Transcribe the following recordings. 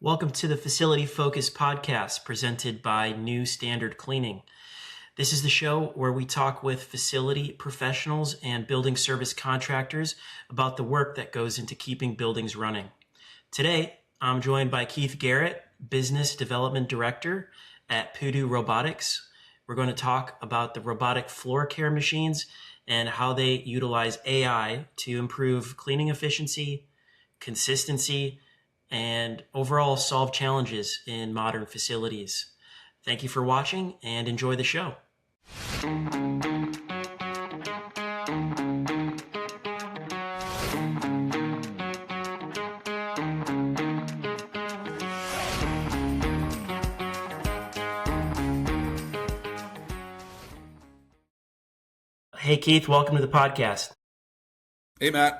Welcome to the Facility Focus podcast presented by New Standard Cleaning. This is the show where we talk with facility professionals and building service contractors about the work that goes into keeping buildings running. Today, I'm joined by Keith Garratt, Business Development Director at Pudu Robotics. We're going to talk about the robotic floor care machines and how they utilize AI to improve cleaning efficiency, consistency, and overall solve challenges in modern facilities. Thank you for watching and enjoy the show. Hey Keith, welcome to the podcast. Hey Matt.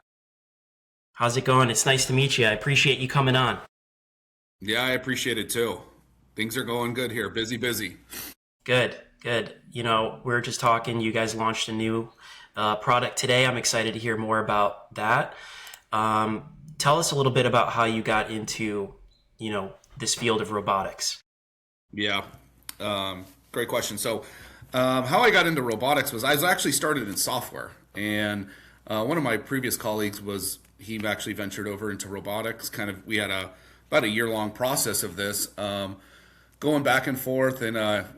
How's it going? It's nice to meet you. I appreciate you coming on. Yeah, I appreciate it too. Things are going good here. Busy. Good. You know, we were just talking. You guys launched a new product today. I'm excited to hear more about that. Tell us a little bit about how you got into, this field of robotics. Yeah, great question. So how I got into robotics was I was actually started in software. And one of my previous colleagues he actually ventured over into robotics. We had about a year-long process of this, going back and forth, and and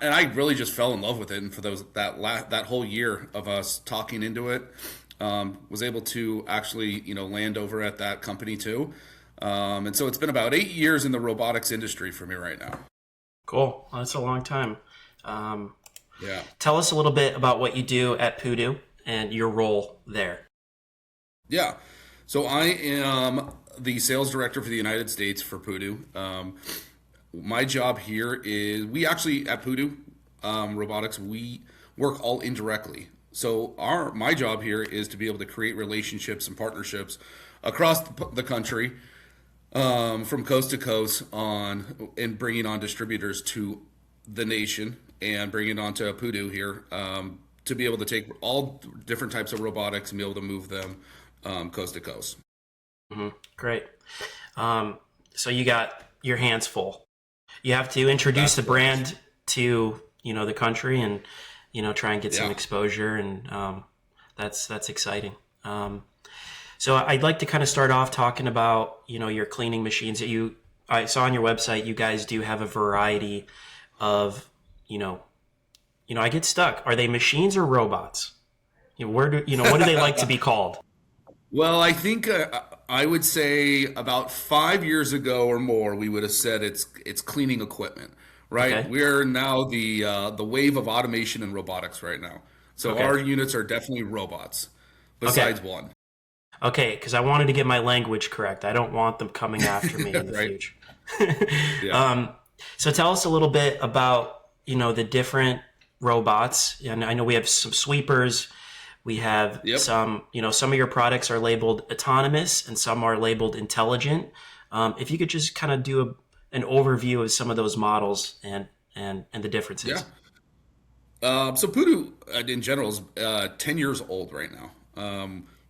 I really just fell in love with it. And for that whole year of us talking into it, was able to actually land over at that company too. And so it's been about 8 years in the robotics industry for me right now. Cool. Well, that's a long time. Yeah. Tell us a little bit about what you do at Pudu and your role there. Yeah. So I am the sales director for the United States for Pudu. My job here is we actually at Pudu Robotics, we work all indirectly. So my job here is to be able to create relationships and partnerships across the country, from coast to coast and bringing on distributors to the nation and bringing it on to Pudu here, to be able to take all different types of robotics and be able to move them coast to coast. Mm-hmm. Great. So you got your hands full. You have to introduce the brand to the country and try and get some exposure, and that's exciting. So I'd like to kind of start off talking about your cleaning machines that I saw on your website. You guys do have a variety of I get stuck. Are they machines or robots? What do they like to be called? Well, I think I would say about 5 years ago or more, we would have said it's cleaning equipment, right? Okay. We're now the wave of automation and robotics right now. So Our units are definitely robots, besides one. Okay, because I wanted to get my language correct. I don't want them coming after me in the future. Yeah. So tell us a little bit about the different robots. And I know we have some sweepers. We have some of your products are labeled autonomous and some are labeled intelligent. If you could just kind of do an overview of some of those models and the differences. Yeah. So Pudu, in general, is 10 years old right now.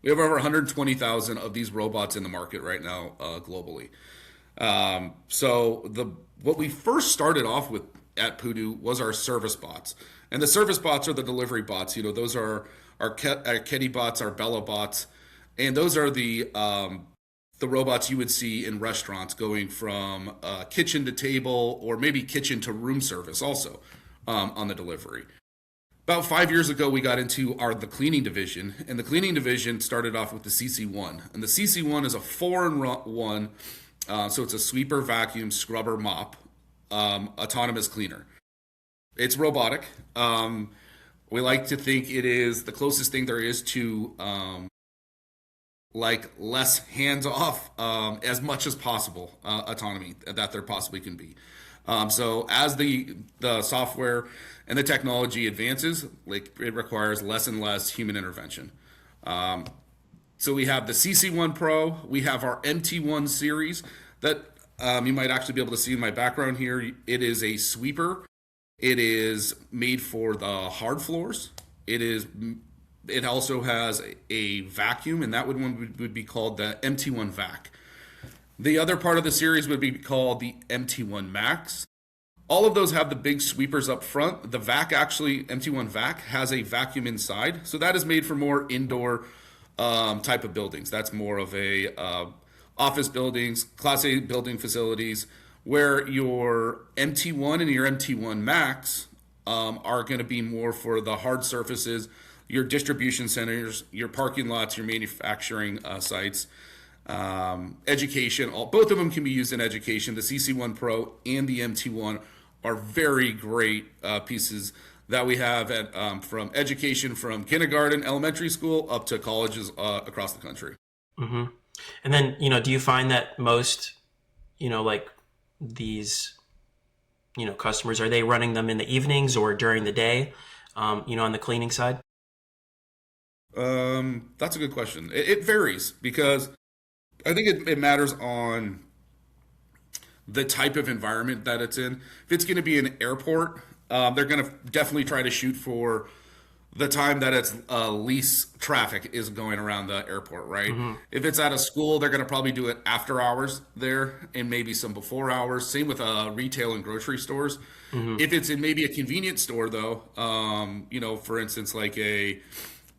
We have over 120,000 of these robots in the market right now, globally. What we first started off with at Pudu was our service bots. And the service bots are the delivery bots. Those are our Kitty bots, our Bella bots, and those are the robots you would see in restaurants going from kitchen to table or maybe kitchen to room service also, on the delivery. About 5 years ago, we got into the cleaning division, and the cleaning division started off with the CC1. And the CC1 is a 4-in-1, so it's a sweeper, vacuum, scrubber, mop, autonomous cleaner. It's robotic. We like to think it is the closest thing there is to less hands-off, as much as possible autonomy that there possibly can be. So as the software and the technology advances, it requires less and less human intervention. So we have the CC1 Pro, we have our MT1 series that you might actually be able to see in my background here. It is a sweeper. It is made for the hard floors. It also has a vacuum, and that would be called the MT1 vac. The other part of the series would be called the MT1 Max. All of those have the big sweepers up front. The vac actually, MT1 vac, has a vacuum inside. So that is made for more indoor type of buildings. That's more of a office buildings, Class A building facilities, where your MT1 and your MT1 Max are going to be more for the hard surfaces, your distribution centers, your parking lots, your manufacturing sites, education. Both of them can be used in education. The CC1 Pro and the MT1 are very great pieces that we have at from education, from kindergarten, elementary school, up to colleges across the country. Mm-hmm. And then, do you find that most, like these, customers, are they running them in the evenings or during the day, on the cleaning side? That's a good question. It varies because I think it matters on the type of environment that it's in. If it's going to be an airport, they're going to definitely try to shoot for the time that it's least traffic is going around the airport, right? Mm-hmm. If it's at a school, they're going to probably do it after hours there and maybe some before hours. Same with retail and grocery stores. Mm-hmm. If it's in maybe a convenience store, though, for instance, like a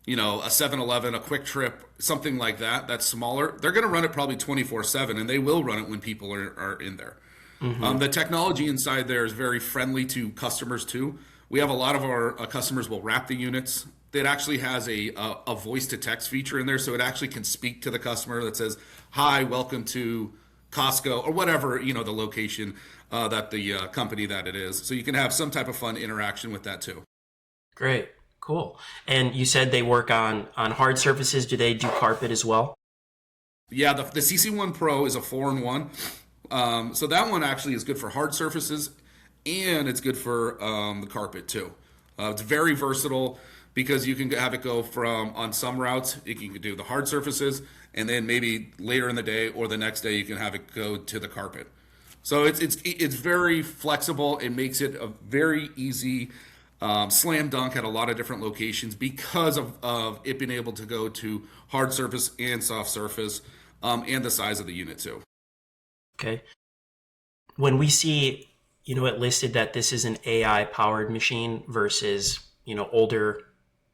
7-Eleven, a Quick Trip, something like that, that's smaller, they're going to run it probably 24/7, and they will run it when people are in there. Mm-hmm. The technology inside there is very friendly to customers, too. We have a lot of our customers will wrap the units. It actually has a voice-to-text feature in there, so it actually can speak to the customer that says, "Hi, welcome to Costco," or whatever, the location that the company that it is. So you can have some type of fun interaction with that, too. Great. Cool. And you said they work on hard surfaces. Do they do carpet as well? Yeah, the CC1 Pro is a 4-in-1. So that one actually is good for hard surfaces, and it's good for the carpet too. It's very versatile because you can have it go from, on some routes, you can do the hard surfaces, and then maybe later in the day or the next day you can have it go to the carpet. So it's very flexible. It makes it a very easy slam dunk at a lot of different locations because of it being able to go to hard surface and soft surface, and the size of the unit too. Okay. When we see, it listed that this is an AI powered machine versus, older,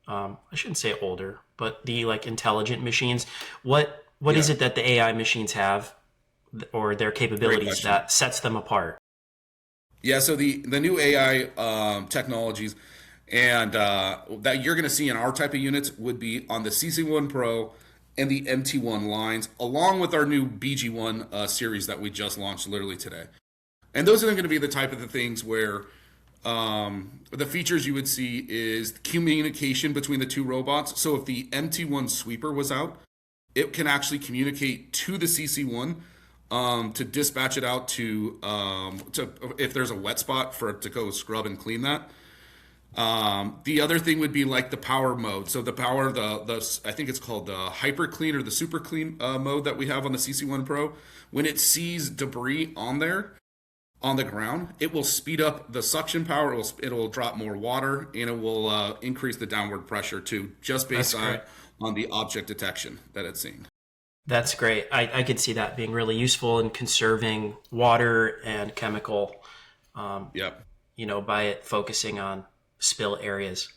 I shouldn't say older, but the intelligent machines, what is it that the AI machines have or their capabilities that sets them apart? Yeah, so the new AI technologies and that you're going to see in our type of units would be on the CC1 Pro and the MT1 lines, along with our new BG1 series that we just launched literally today. And those are going to be the type of the things where the features you would see is communication between the two robots. So if the MT1 sweeper was out, it can actually communicate to the CC1 to dispatch it out to if there's a wet spot for it to go scrub and clean that. The other thing would be like the power mode. So the power, the I think it's called the hyper clean or the super clean mode that we have on the CC1 Pro. When it sees debris on there, on the ground, it will speed up the suction power. It will drop more water, and it will increase the downward pressure too, just based on the object detection that it's seeing. That's great. I could see that being really useful in conserving water and chemical, by it focusing on spill areas.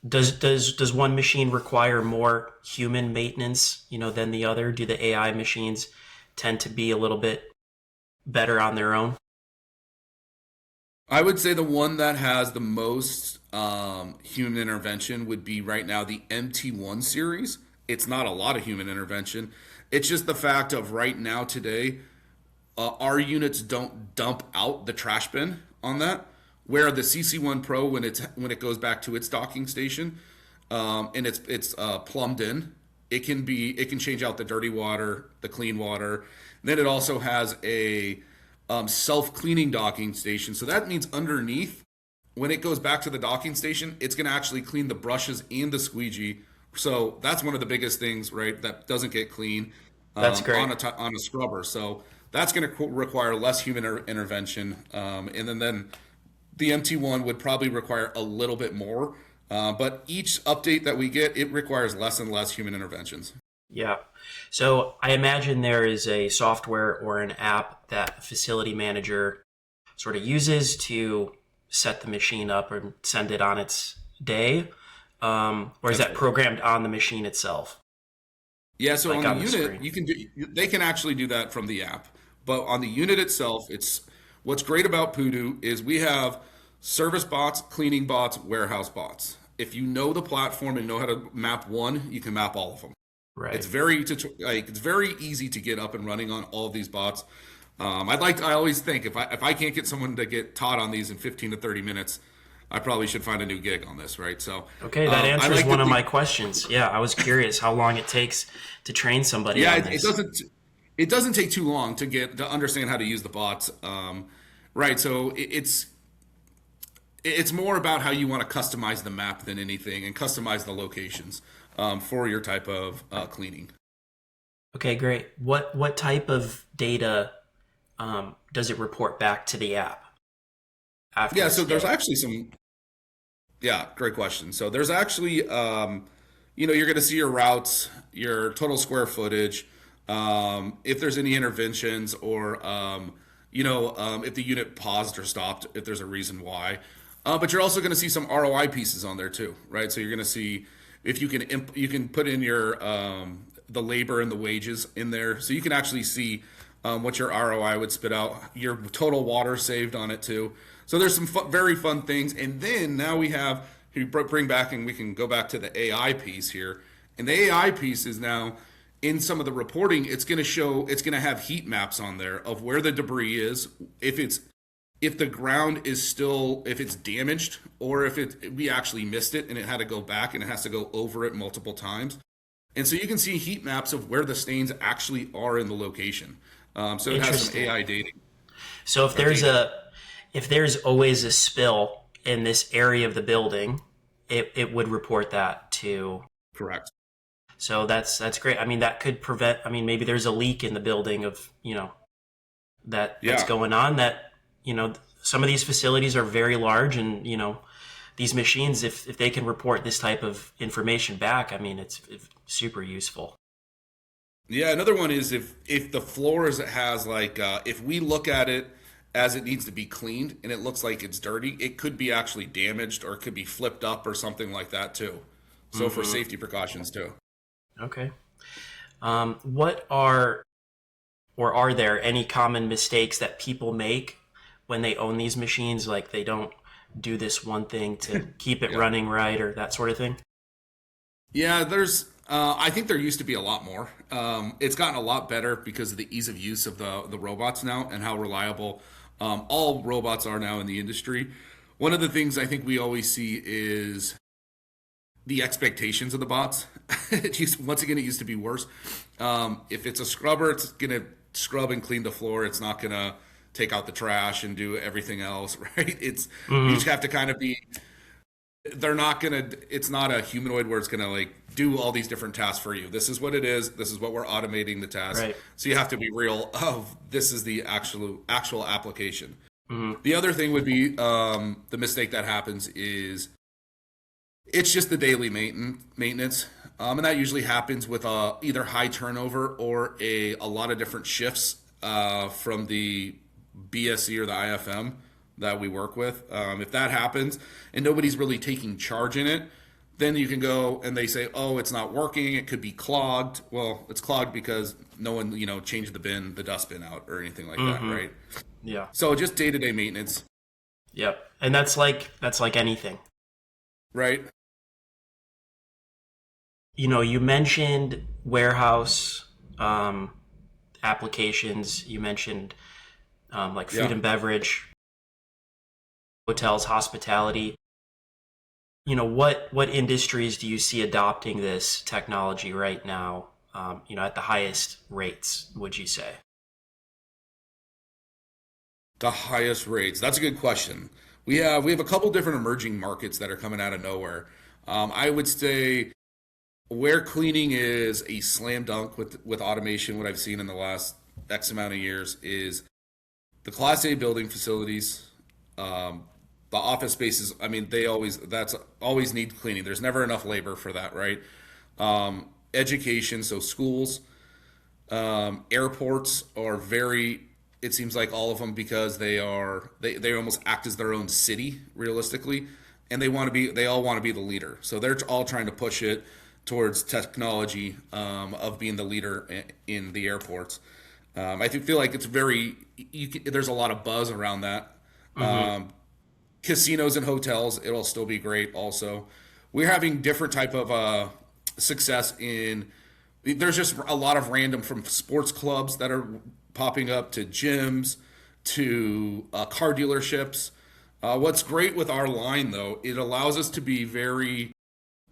Does one machine require more human maintenance, than the other? Do the AI machines tend to be a little bit better on their own? I would say the one that has the most human intervention would be right now the MT1 series. It's not a lot of human intervention. It's just the fact of right now today, our units don't dump out the trash bin on that. Where the CC1 Pro, when it goes back to its docking station, and it's plumbed in, it can change out the dirty water, the clean water. And then it also has a self-cleaning docking station. So that means underneath, when it goes back to the docking station, it's going to actually clean the brushes and the squeegee. So that's one of the biggest things, right? That doesn't get clean. That's great. On a scrubber. So that's going to require less human intervention, and then the MT1 would probably require a little bit more, but each update that we get, it requires less and less human interventions. Yeah. So I imagine there is a software or an app that a facility manager sort of uses to set the machine up or send it on its day. Or is That's that correct. programmed on the machine itself, Yeah, so like on the on the unit, screen? you can do they can actually do that from the app. But on the unit itself, it's what's great about Pudu is we have service bots, cleaning bots, warehouse bots. If you know the platform and know how to map one, you can map all of them. Right. It's very easy to get up and running on all of these bots. I always think if I can't get someone to get taught on these in 15 to 30 minutes, I probably should find a new gig on this, right? So Okay, that I answers like to one of my think, questions. Yeah, I was curious how long it takes to train somebody yeah, on it this. doesn't take too long to get to understand how to use the bots, right? So it's more about how you want to customize the map than anything, and customize the locations for your type of cleaning. Okay, great. What type of data does it report back to the app after Yeah, its so there's day? actually some. Yeah, great question. So there's actually, you're going to see your routes, your total square footage, if there's any interventions, or if the unit paused or stopped, if there's a reason why. But you're also going to see some ROI pieces on there too, right? So you're going to see if you can put in your the labor and the wages in there, so you can actually see what your ROI would spit out, your total water saved on it too. So there's some very fun things, and then now we bring back, and we can go back to the AI piece here, and the AI piece is now in some of the reporting. It's going to have heat maps on there of where the debris is, if the ground is still, if it's damaged, or if we actually missed it and it had to go back and it has to go over it multiple times. And so you can see heat maps of where the stains actually are in the location. So it has some Interesting. AI data So or data. if there's always a spill in this area of the building, it would report that to. Correct. So that's great. I mean, that could prevent. I mean, maybe there's a leak in the building of that's Yeah. going on. That some of these facilities are very large, and these machines, if they can report this type of information back, I mean, it's super useful. Yeah. Another one is if the floors has if we look at it as it needs to be cleaned and it looks like it's dirty, it could be actually damaged, or it could be flipped up or something like that too. So for Hmm. safety precautions too. Okay. What are or are there any common mistakes that people make when they own these machines? Like they don't do this one thing to keep it Yeah. running right or that sort of thing? Yeah, there's. I think there used to be a lot more. It's gotten a lot better because of the ease of use of the robots now, and how reliable all robots are now in the industry. One of the things I think we always see is the expectations of the bots. Once again, it used to be worse. If it's a scrubber, it's gonna scrub and clean the floor. It's not gonna take out the trash and do everything else, right? You just Hmm. have to kind of be, they're not gonna, it's not a humanoid where it's gonna do all these different tasks for you. This is what it is. This is what we're automating the task. Right. So you have to be real of, this is the actual application. Hmm. The other thing would be, the mistake that happens is it's just the daily maintenance. And that usually happens with either high turnover or a lot of different shifts from the BSC or the IFM that we work with. If that happens and nobody's really taking charge in it, then you can go and they say, "Oh, it's not working. It could be clogged." Well, it's clogged because no one, changed the dustbin out or anything like that, Hmm. right? Yeah. So just day to day maintenance, Yep. And that's like anything. right? You mentioned warehouse applications. You mentioned like food Yeah. and beverage, hotels, hospitality. What industries do you see adopting this technology right now? At the highest rates, would you say? The highest rates. That's a good question. We have a couple different emerging markets that are coming out of nowhere. I would say where cleaning is a slam dunk with automation. What I've seen in the last X amount of years is the Class A building facilities, the office spaces. I mean, they always that's always need cleaning. There's never enough labor for that, right? education, so schools, airports are very. It seems like all of them, because they almost act as their own city realistically, and they all want to be the leader. So they're all trying to push it towards technology, of being the leader in the airports. Feel like it's there's a lot of buzz around that. Casinos and hotels, it'll still be great. Also, we're having different type of success in. There's just a lot of random, from sports clubs that are popping up to gyms to car dealerships. What's great with our line, though, it allows us to be very,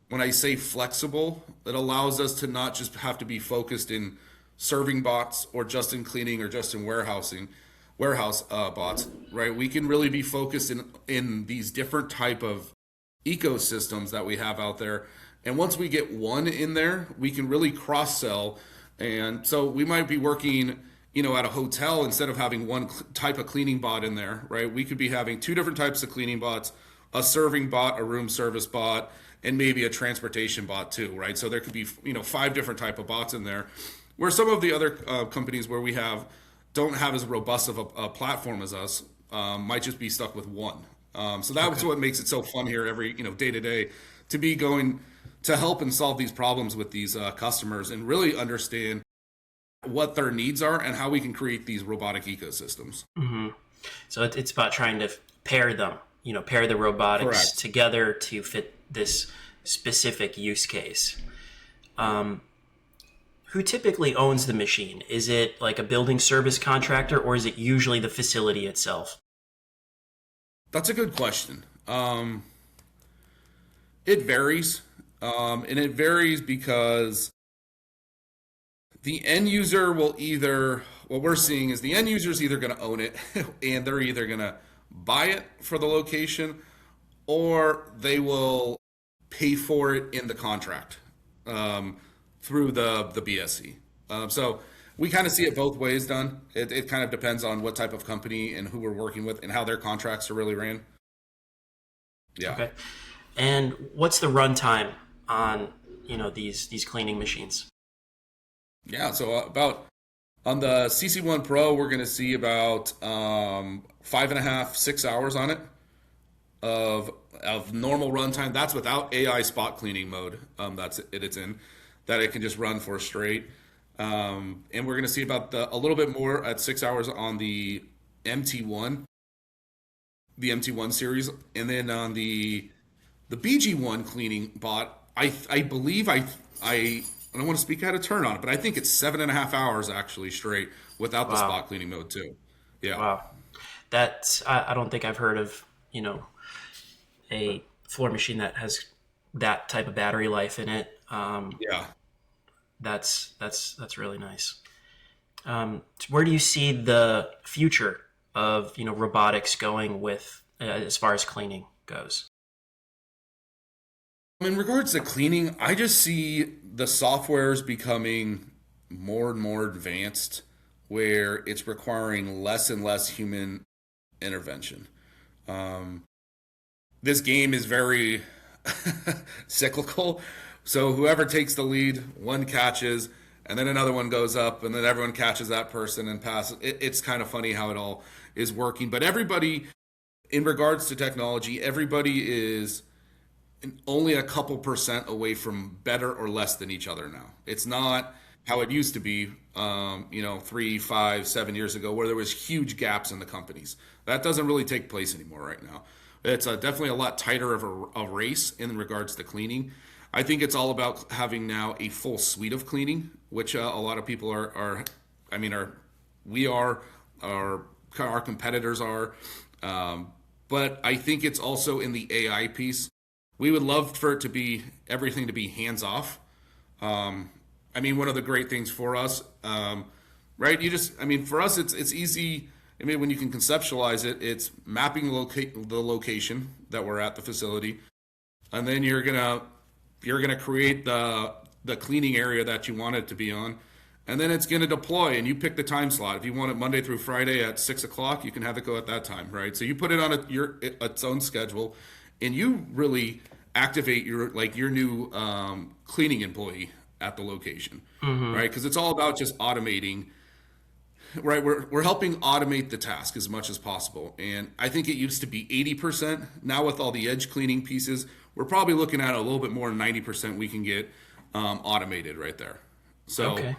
when I say flexible, it allows us to not just have to be focused in serving bots or just in cleaning or just in warehouse bots, right? We can really be focused in these different type of ecosystems that we have out there. And once we get one in there, we can really cross sell. And so we might be working, at a hotel, instead of having one type of cleaning bot in there, right? We could be having two different types of cleaning bots, a serving bot, a room service bot, and maybe a transportation bot too, right? So there could be, 5 different type of bots in there. Where some of the other companies where we don't have as robust of a platform as us, might just be stuck with one. So that's what makes it so fun here every, day to day, to be going to help and solve these problems with these customers and really understand what their needs are and how we can create these robotic ecosystems. So it's about trying to pair them, pair the robotics Correct. together to fit this specific use case. Who typically owns the machine? Is it like a building service contractor, or is it usually the facility itself? That's a good question. It varies. And it varies because the end user will what we're seeing is the end user is either going to own it and they're either going to buy it for the location, or they will pay for it in the contract through the BSC. So we kind of see it both ways done. It kind of depends on what type of company and who we're working with and how their contracts are really ran. Yeah. Okay. And what's the runtime on these cleaning machines? Yeah, so about on the CC1 Pro, we're going to see about 5.5, 6 hours on it of normal runtime. That's without AI spot cleaning mode. It's in that it can just run for straight. And we're going to see about a little bit more at 6 hours on the MT1, the MT1 series, and then on the BG1 cleaning bot. I believe I don't want to speak out of turn on it, but I think it's 7.5 hours actually straight without the spot cleaning mode too. Yeah. Wow. That's I don't think I've heard of a floor machine that has that type of battery life in it. Yeah. That's really nice. Where do you see the future of robotics going with as far as cleaning goes? In regards to cleaning, I just see the softwares becoming more and more advanced, where it's requiring less and less human intervention. This game is very cyclical. So whoever takes the lead, one catches, and then another one goes up, and then everyone catches that person and passes. It's kind of funny how it all is working. But everybody, in regards to technology, everybody is only a couple percent away from better or less than each other now. It's not how it used to be, 3, 5, 7 years ago, where there was huge gaps in the companies. That doesn't really take place anymore right now. It's definitely a lot tighter of a race in regards to cleaning. I think it's all about having now a full suite of cleaning, which a lot of people our competitors are. But I think it's also in the AI piece. We would love for it to be everything to be hands off. One of the great things for us, right? For us, it's easy. When you can conceptualize it, it's mapping the location that we're at, the facility, and then you're gonna create the cleaning area that you want it to be on, and then it's gonna deploy, and you pick the time slot. If you want it Monday through Friday at 6 o'clock, you can have it go at that time, right? So you put it on its own schedule, and you really activate your new cleaning employee at the location, right? Because it's all about just automating, right? We're helping automate the task as much as possible. And I think it used to be 80%. Now with all the edge cleaning pieces, we're probably looking at a little bit more than 90% we can get automated right there. So Okay.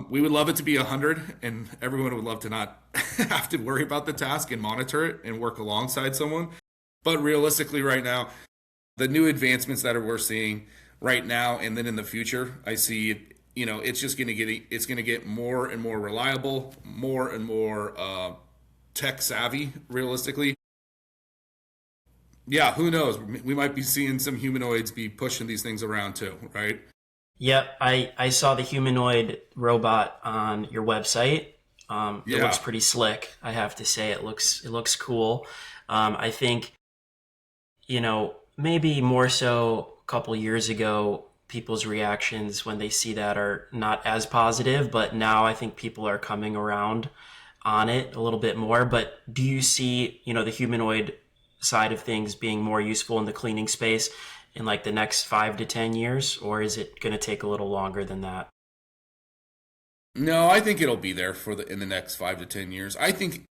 we would love it to be 100, and everyone would love to not have to worry about the task and monitor it and work alongside someone. But realistically, right now, the new advancements that we're seeing right now and then in the future, I see, it's just going to get more and more reliable, more and more tech savvy. Realistically, yeah, who knows? We might be seeing some humanoids be pushing these things around too, right? Yep, I saw the humanoid robot on your website. It Yeah. looks pretty slick, I have to say. It looks cool. I think, maybe more so a couple years ago, people's reactions when they see that are not as positive, but now I think people are coming around on it a little bit more. But do you see, the humanoid side of things being more useful in the cleaning space in like the next 5 to 10 years, or is it going to take a little longer than that? No, I think it'll be there in the next 5 to 10 years. I think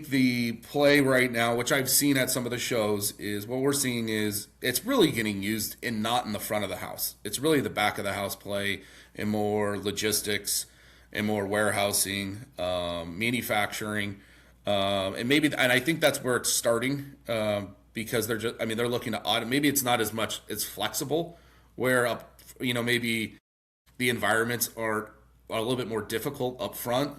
the play right now, which I've seen at some of the shows, is what we're seeing is it's really getting used not in the front of the house. It's really the back of the house play and more logistics and more warehousing, manufacturing, and I think that's where it's starting because they're looking to automate. Maybe it's not as much it's flexible, where maybe the environments are a little bit more difficult up front.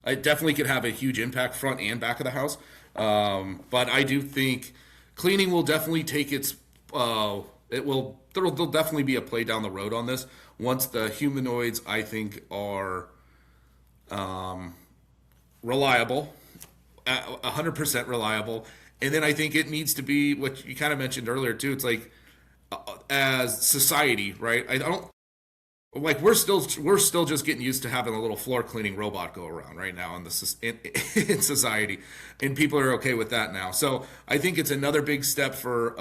I definitely could have a huge impact front and back of the house. But I do think cleaning will definitely take its. There'll definitely be a play down the road on this once the humanoids, I think, are reliable, 100% reliable. And then I think it needs to be what you kind of mentioned earlier too. It's like as society, right? I don't like we're still just getting used to having a little floor cleaning robot go around right now in society, and people are okay with that now. So I think it's another big step for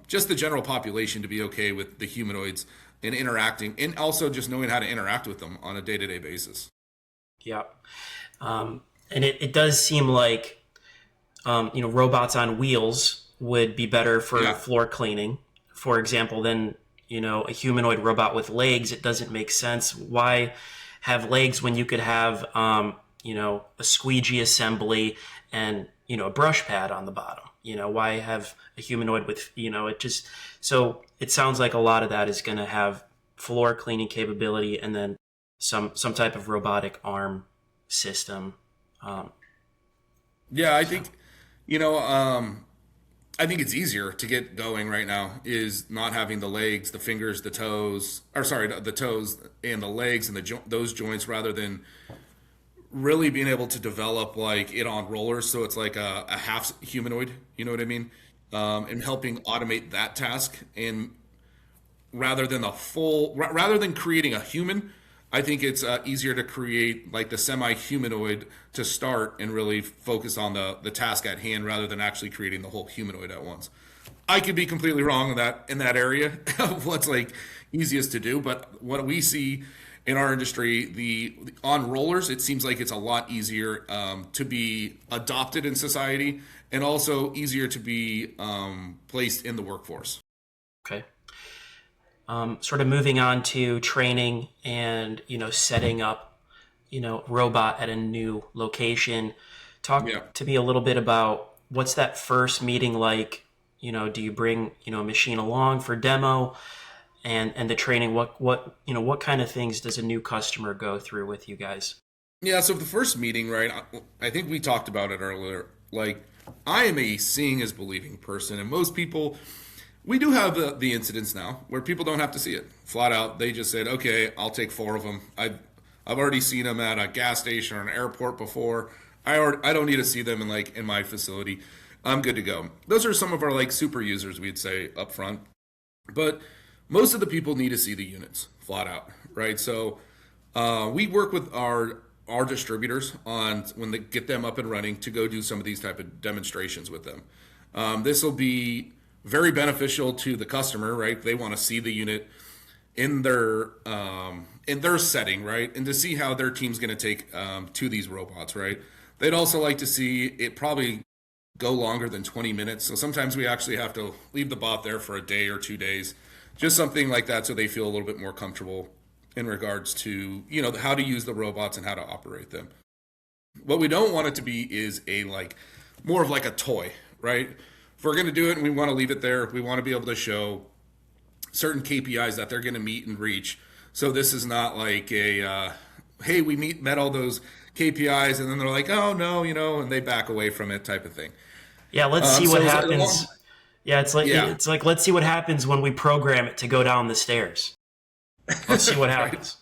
just the general population to be okay with the humanoids and interacting, and also just knowing how to interact with them on a day-to-day basis. Yep. And it does seem like, robots on wheels would be better for Yeah. floor cleaning, for example, than, a humanoid robot with legs. It doesn't make sense. Why have legs when you could have, a squeegee assembly and, a brush pad on the bottom? Why have a humanoid with, so it sounds like a lot of that is going to have floor cleaning capability and then some type of robotic arm system. Yeah, I So think I think it's easier to get going right now is not having the legs, the fingers, the toes, or sorry, the toes and the legs and those joints, rather than really being able to develop like it on rollers, so it's like a half humanoid. You know what I mean? And helping automate that task, and rather than creating a human, I think it's easier to create like the semi-humanoid to start and really focus on the task at hand rather than actually creating the whole humanoid at once. I could be completely wrong in that area of what's like easiest to do, but what we see in our industry, the on rollers, it seems like it's a lot easier to be adopted in society, and also easier to be placed in the workforce. okay. Sort of moving on to training and setting up robot at a new location. Yeah. Talk to me a little bit about what's that first meeting like. Do you bring a machine along for demo and the training? What kind of things does a new customer go through with you guys? Yeah, so the first meeting, right? I think we talked about it earlier. Like, I am a seeing is believing person, and most people, we do have the incidents now where people don't have to see it flat out. They just said, "Okay, I'll take 4 of them." I've already seen them at a gas station or an airport before. I don't need to see them in my facility. I'm good to go. Those are some of our like super users, we'd say up front. But most of the people need to see the units flat out, right? So we work with our distributors on when they get them up and running to go do some of these type of demonstrations with them. This will be very beneficial to the customer, right? They want to see the unit in their setting, right? And to see how their team's going to take to these robots, right? They'd also like to see it probably go longer than 20 minutes. So sometimes we actually have to leave the bot there for a day or 2 days, just something like that, so they feel a little bit more comfortable in regards to, how to use the robots and how to operate them. What we don't want it to be is more of like a toy, right? If we're going to do it and we want to leave it there, we want to be able to show certain KPIs that they're going to meet and reach. So this is not like hey, we met all those KPIs, and then they're like, oh no, and they back away from it, type of thing. Yeah, let's see what happens. It's like let's see what happens when we program it to go down the stairs. Let's see what happens.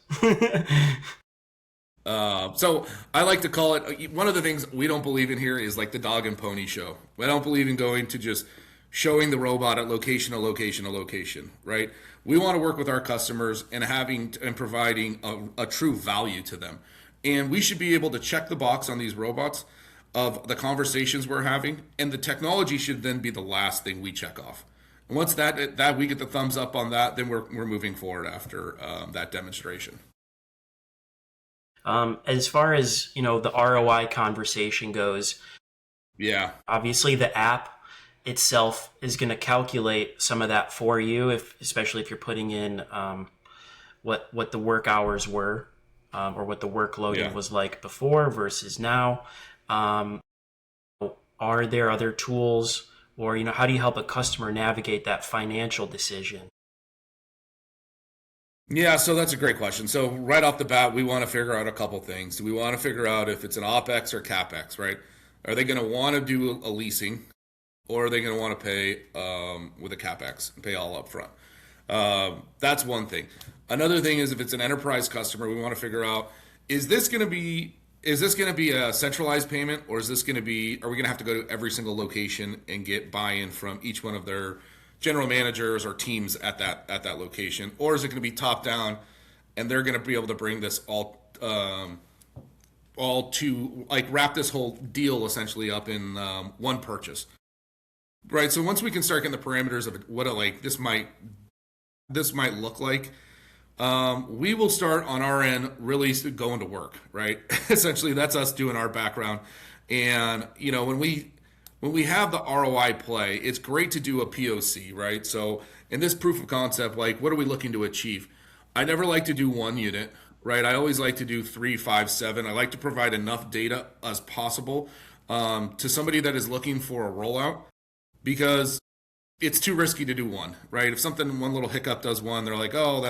So I like to call it, one of the things we don't believe in here is like the dog and pony show. We don't believe in going to just showing the robot at location to location to location, right? We want to work with our customers and providing a true value to them. And we should be able to check the box on these robots of the conversations we're having, and the technology should then be the last thing we check off. And once that we get the thumbs up on that, then we're moving forward after that demonstration. As far as the ROI conversation goes, yeah, obviously the app itself is going to calculate some of that for you, especially if you're putting in what the work hours were, or what the workload was like before versus now. Are there other tools, or how do you help a customer navigate that financial decision? Yeah, so that's a great question. So right off the bat, we want to figure out a couple things. Do we want to figure out if it's an OpEx or CapEx, right? Are they going to want to do a leasing, or are they going to want to pay with a CapEx and pay all up front? That's one thing. Another thing is, if it's an enterprise customer, we want to figure out, is this going to be a centralized payment, or are we going to have to go to every single location and get buy-in from each one of their general managers or teams at that location, or is it going to be top down, and they're going to be able to bring this all to wrap this whole deal essentially up in one purchase, right? So once we can start getting the parameters of what this might look like, we will start on our end really going to work, right? Essentially, that's us doing our background, and when we have the ROI play, it's great to do a POC, right? So in this proof of concept, what are we looking to achieve? I never like to do one unit, right? I always like to do 3, 5, 7. I like to provide enough data as possible to somebody that is looking for a rollout, because it's too risky to do one, right? If one little hiccup does one, they're like, oh,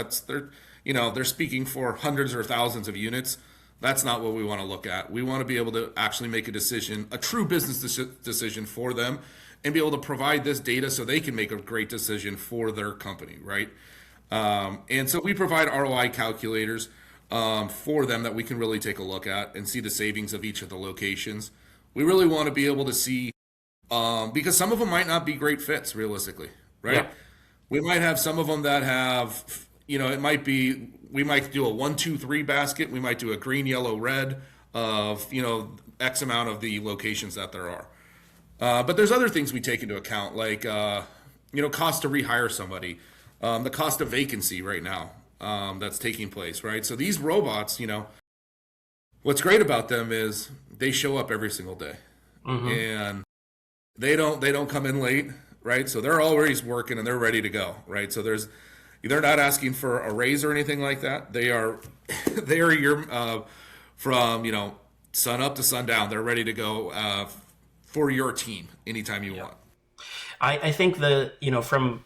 they're speaking for hundreds or thousands of units. That's not what we want to look at. We want to be able to actually make a true business decision for them, and be able to provide this data so they can make a great decision for their company, right? And so we provide ROI calculators for them that we can really take a look at and see the savings of each of the locations. We really want to be able to see, because some of them might not be great fits realistically, right? Yeah. We might have some of them that have, we might do a 1, 2, 3 basket. We might do a green, yellow, red of, X amount of the locations that there are. But there's other things we take into account, like, cost to rehire somebody, the cost of vacancy right now that's taking place, right? So these robots, what's great about them is they show up every single day, and they don't come in late, right? So they're always working and they're ready to go, right? So they're not asking for a raise or anything like that. They are your from sun up to sundown. They're ready to go for your team anytime you want. I think from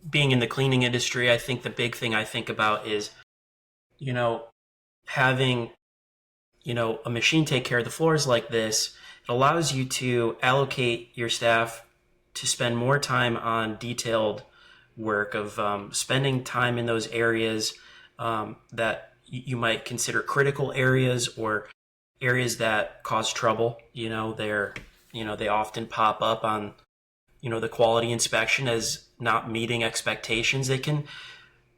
being in the cleaning industry, I think the big thing I think about is having a machine take care of the floors like this. It allows you to allocate your staff to spend more time on detailed work of spending time in those areas that you might consider critical areas, or areas that cause trouble. They often pop up on the quality inspection as not meeting expectations. They can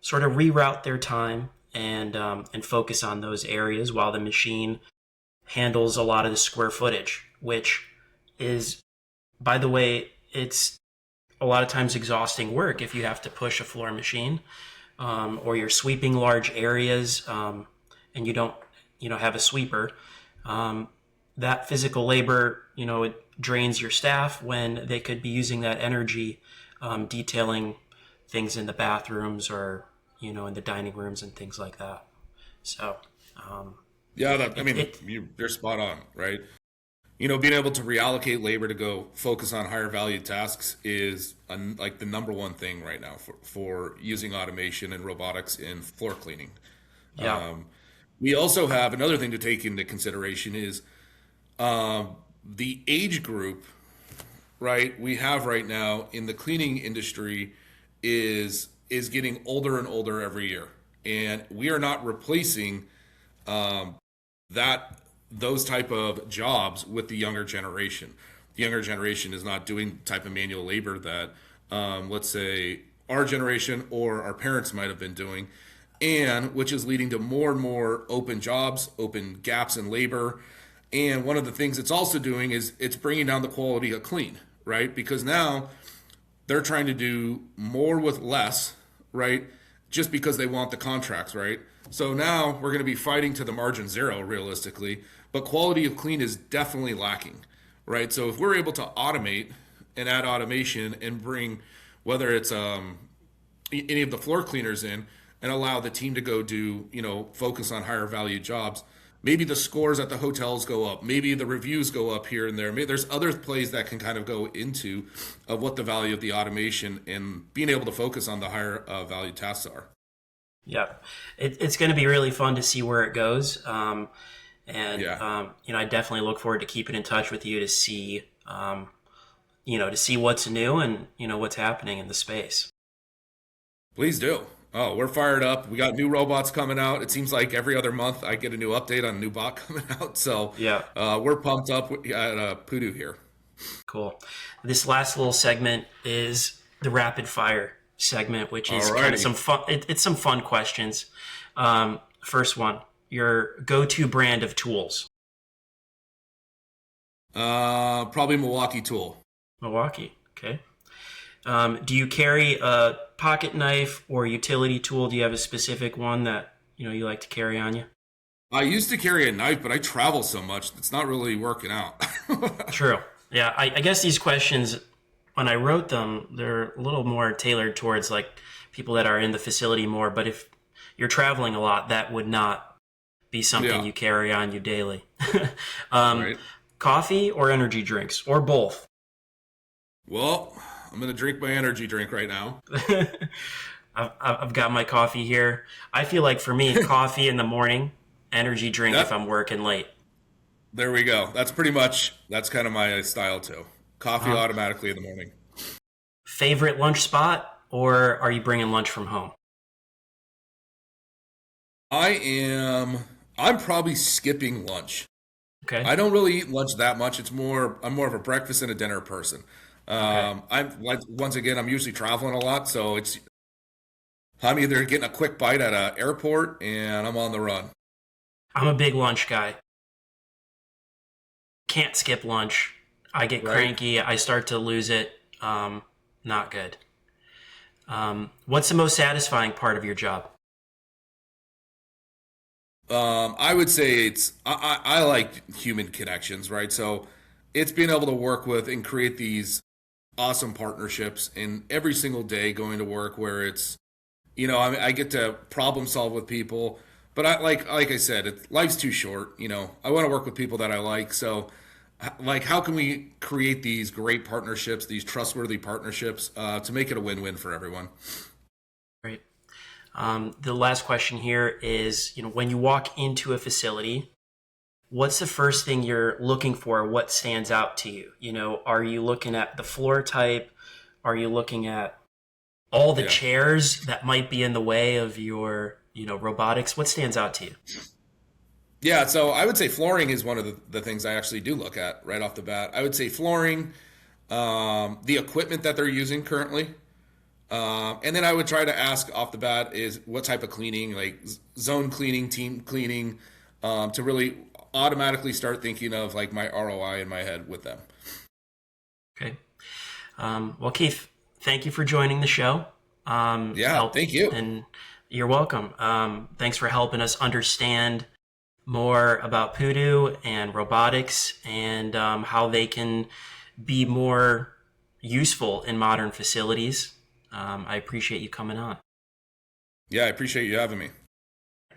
sort of reroute their time and focus on those areas while the machine handles a lot of the square footage, which is, by the way, it's a lot of times exhausting work if you have to push a floor machine, or you're sweeping large areas, and you don't, have a sweeper. That physical labor, it drains your staff when they could be using that energy, detailing things in the bathrooms or, in the dining rooms and things like that. So, Yeah, it, it you're spot on, right? Being able to reallocate labor to go focus on higher value tasks is like the number one thing right now for using automation and robotics in floor cleaning. yeah, We also have another thing to take into consideration is the age group, right? We have right now in the cleaning industry is getting older and older every year, and we are not replacing that those type of jobs with the younger generation. The younger generation is not doing the type of manual labor that, let's say, our generation or our parents might have been doing, and which is leading to more and more open jobs, open gaps in labor. And one of the things it's also doing is it's bringing down the quality of clean, right? Because now they're trying to do more with less, right? Just because they want the contracts, right? So now we're going to be fighting to the margin zero, realistically. But quality of clean is definitely lacking, right? So if we're able to automate and add automation and bring, whether it's any of the floor cleaners in, and allow the team to go do, focus on higher value jobs, maybe the scores at the hotels go up, maybe the reviews go up here and there. Maybe there's other plays that can kind of go into of what the value of the automation and being able to focus on the higher value tasks are. yeah. It's going to be really fun to see where it goes. Yeah, I definitely look forward to keeping in touch with you to see, to see what's new and, what's happening in the space. please do. Oh, we're fired up. We got new robots coming out. It seems like every other month I get a new update on a new bot coming out. So Yeah, we're pumped up at Pudu here. cool. This last little segment is the rapid fire segment, which is kind of Alrighty. some fun. It's some fun questions. First one, your go-to brand of tools. Probably Milwaukee Tool. Milwaukee. Okay. Do you carry a pocket knife or utility tool? Do you have a specific one that you like to carry on you? I used to carry a knife, but I travel so much it's not really working out. True. Yeah, I guess these questions, when I wrote them, they're a little more tailored towards like people that are in the facility more. But if you're traveling a lot, that would not be something Yeah, you carry on you daily. um, right. Coffee or energy drinks or both? Well, I'm gonna drink my energy drink right now. I've got my coffee here. I feel like for me, coffee in the morning, energy drink if That I'm working late. There we go. That's kind of my style too. Coffee Uh-huh. automatically in the morning. Favorite lunch spot, or are you bringing lunch from home? I am. I'm probably skipping lunch. Okay. I don't really eat lunch that much. I'm more of a breakfast and a dinner person. Okay. I'm like once again, I'm usually traveling a lot, so I'm either getting a quick bite at an airport and I'm on the run. I'm a big lunch guy. Can't skip lunch. I get Right? cranky. I start to lose it. Not good. What's the most satisfying part of your job? I would say I like human connections, right? So it's being able to work with and create these awesome partnerships, and every single day going to work where it's I get to problem solve with people. But like I said, life's too short. I want to work with people that I like. So like, how can we create these great partnerships, these trustworthy partnerships, to make it a win-win for everyone? Right. The last question here is, when you walk into a facility, what's the first thing you're looking for? What stands out to you? Are you looking at the floor type? Are you looking at all the Yeah. chairs that might be in the way of your, robotics? What stands out to you? Yeah, so I would say flooring is one of the things I actually do look at right off the bat. I would say flooring, the equipment that they're using currently, and then I would try to ask off the bat is what type of cleaning, like zone cleaning, team cleaning, to really automatically start thinking of like my ROI in my head with them. Okay. Well, Keith, thank you for joining the show. Thank you. And you're welcome. Thanks for helping us understand more about Pudu and robotics and how they can be more useful in modern facilities. I appreciate you coming on. Yeah, I appreciate you having me.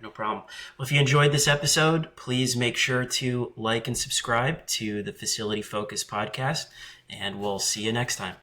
No problem. Well, if you enjoyed this episode, please make sure to like and subscribe to the Facility Focus podcast, and we'll see you next time.